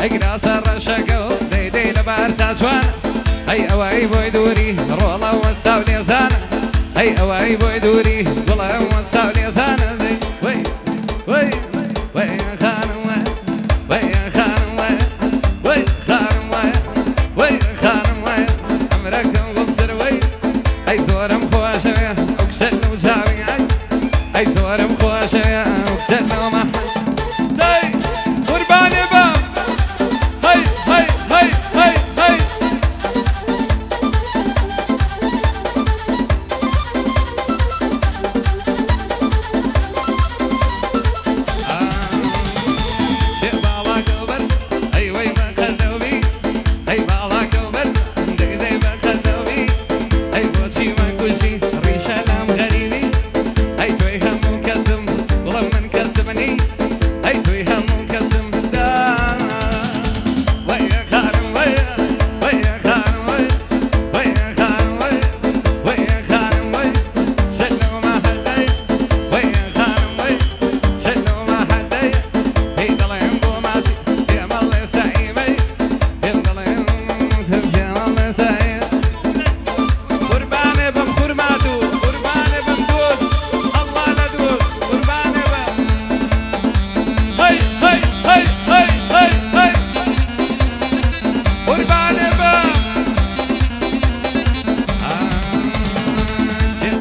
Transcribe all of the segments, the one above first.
اقراص الرشاقة ديدي لبار تاسوان هي اواي بوي دوري رولا واستولي زانا هي اواي بوي دوري رولا واستولي زانا وي وي وي يا خانم وي يا خانم وي خانم وي خانم وي امرك وقصر وي اي زورم خواشويا وكسل وزاوي اي زورم خواشويا وكسل ومحل داي قرباني بام هاي هاي هاي هاي هاي شيء بالا كبر اي وي ما خلوبي اي بالا كبر دي ما خلوبي اي بوسي ما كوشي ريشه لام غريبي اي توي هم منكسم والله من كسبني اي توي هم منكسم دا ويا خانم ويا خانم ويا خانم ويا خانم سلوا ما حدي ويا خانم سلوا ما حدي هي ضلين بوماسي يا مالي سعيمي يا ضلين يا مالي سعيم قرباني بم قرماتو قرباني بم دوس الله لا دوس قرباني بم هاي هاي هاي هاي هاي هاي قرباني بم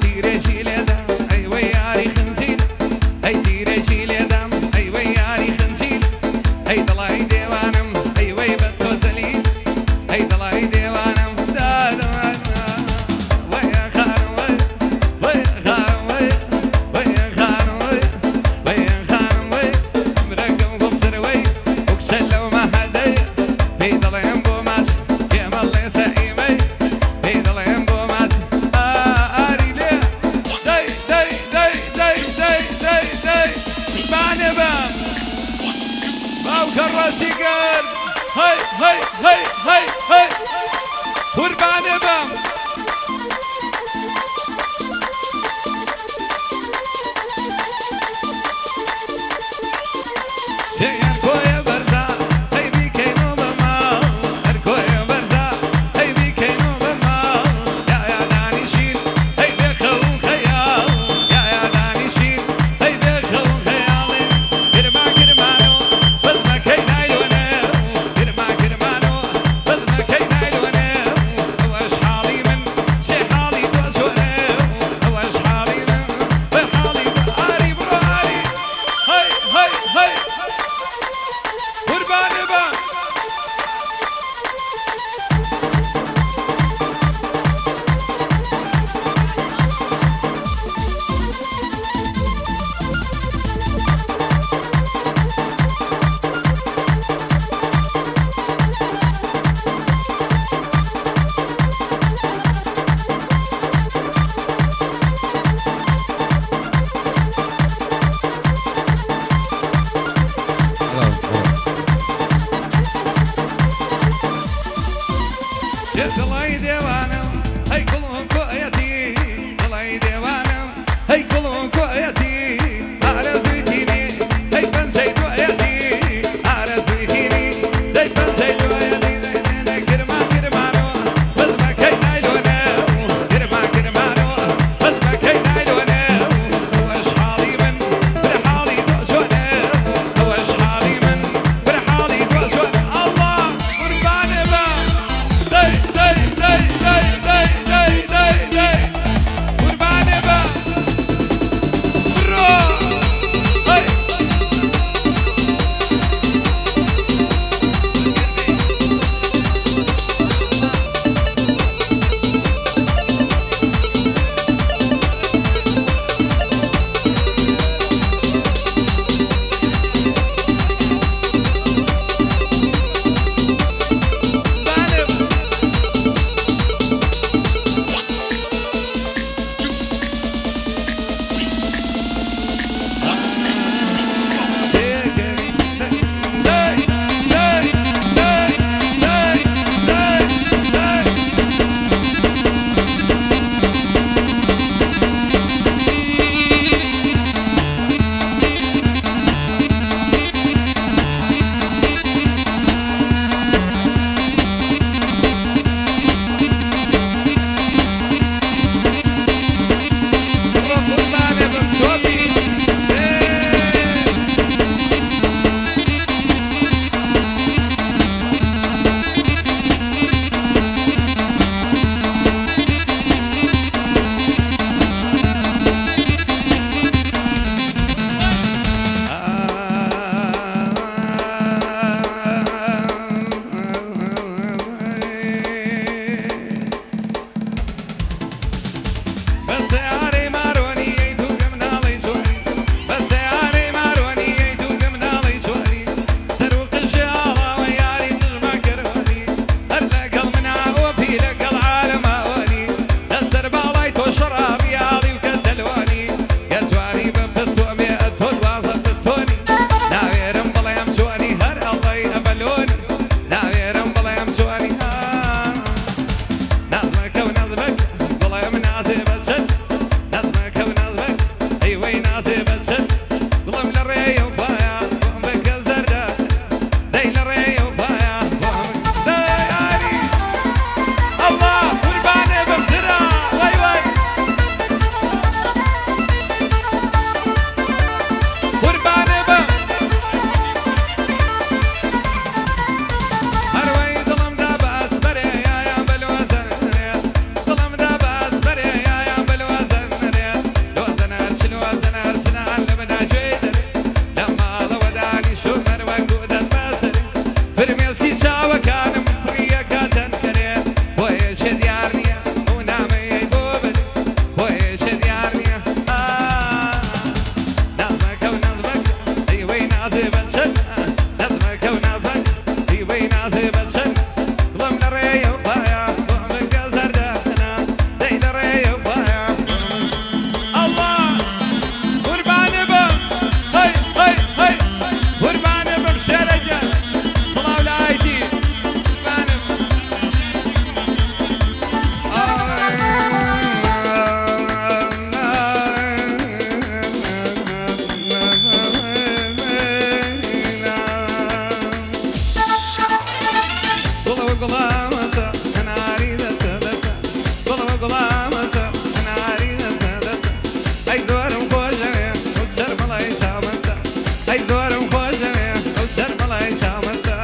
تيري شيل يدام اي وياري خنزير اي تيري شيل يدام اي وياري خنزير اي طلعي ديوانم اي وي بتو زليل اي طلعي ديوانم دا دا ويا خانم ويا خانم ويا خانم ويا خانم مرقم قصر وي وكسل وما حدي هي ضلين بوماس يا مالي سعيمي هي ضلين بوماس اري ليه داي داي داي داي داي داي داي اسمعني بام باو كراسي قال هاي هاي هاي هاي هاي قرباني بام يا برزا هاي بيكينو بما اركو يا برزا هاي بيكينو بما يا داني شيل هاي بيخو خيال يا داني شيل هاي بيخو خيالي كرمانو بس ما كيناي وانا كرمانو بس ما كيناي وانا واش حالي من فرمێسکی چاوەکانم پڕیەکە تەنکەرێ بۆ هێشە دیار نییە ئەو نامەیەی بۆ بن بۆ هێشە دیار نییە نازمەکە و نازمەکە ئەیوەی نازێ بەچەند نازمەکە و نازمەکە ئەیوەی نازێ بەچەند گڵم لە ڕێیە و پایە بۆ ئەمەکە زەردەخەنە دەی لە ڕێیە و پایە ئەڵڵا قوربانە بم هەی هەی هەی قوربانە بم شێرەجە سڵاو لە ئایتی قوربانم گوڵەوە گوڵامەسە هەناری دەسە دەسە گوڵەوە گوڵامەسە هەناری دەسە دەسە ئەی زۆرم خۆشەوێ ئەو چەرمەڵای شامەسە ئەی زۆرم خۆشەوێ ئەو چەرمەڵای شامەسە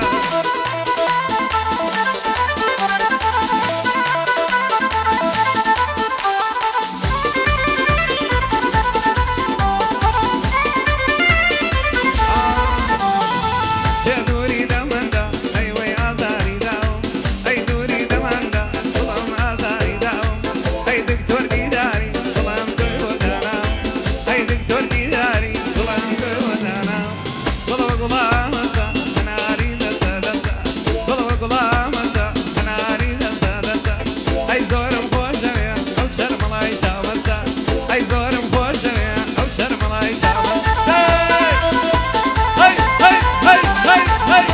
چێ دووری دەمەندە ئەیوەی ئازاری داوم ئەی دووری دەمەندە دڵم ئازاری داوم ئەی دکتۆر دیداری دڵم توی بۆ داناوم ئەی دکتۆر دیداری دڵم توی بۆ داناوم گوڵەوە گوڵامەسە هەناری دەسە دەسە گوڵەوە گوڵامەسە هەناری دەسە دەسە ئەی زۆرم خۆشەوێ ئەو شەرمەڵای چاوەسە ئەی زۆرم خۆشەوێ ئەو شەرمەڵای چاوەسە هەی هەی هەی هەی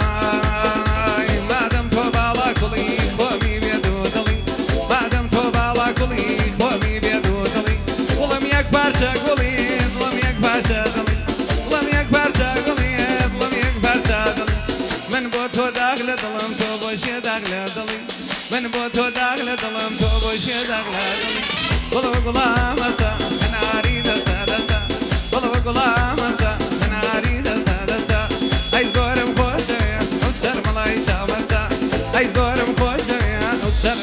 هەی مادەم تۆ باڵا کوڵی خۆمی بێت و دڵی مادەم تۆ باڵا کوڵی خۆمی بێت و دڵی وڵم یەک پارچە گوڵی وڵم یەک پارچە دڵی وڵم یەک پارچە گوڵی وڵم یەک پارچە دڵی من بۆ تۆ داغ لە دڵم تۆ بۆ شێ داغ لە دڵی من بۆ تۆ داغ لە دڵم تۆ بۆ شێ داغ لە دڵی گوڵەوە گوڵامەسە هەناری دەسە دەسە گوڵەوە گوڵامەسە هەناری دەسە دەسە ئەی زۆرم خۆشەوێ ئەو شەرمەڵای چاوەسە ئەی زۆرم خۆشەوێ ئەو شەرم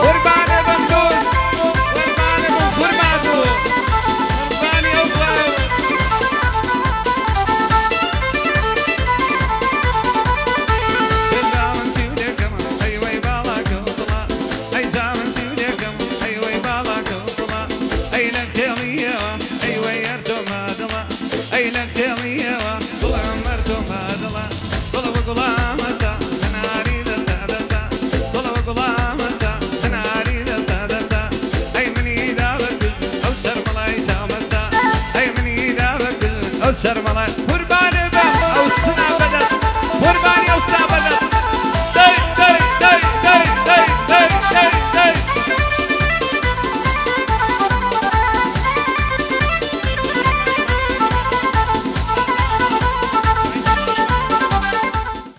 قوربانە بم دوور قوربانە بم قورباتوو قوربانی ئەو خۆم جامن سیولێکم ئەیوەی باڵاکە و دڵە ئەی جامن سیولێکم ئەیوەی باڵاکە و دڵە ئەی لە خێڵیەوە ئەیوەی هەردۆمە دڵە ئەی لە خێڵیەوە دڵم هەردۆمە دڵە گوڵەوە گوڵە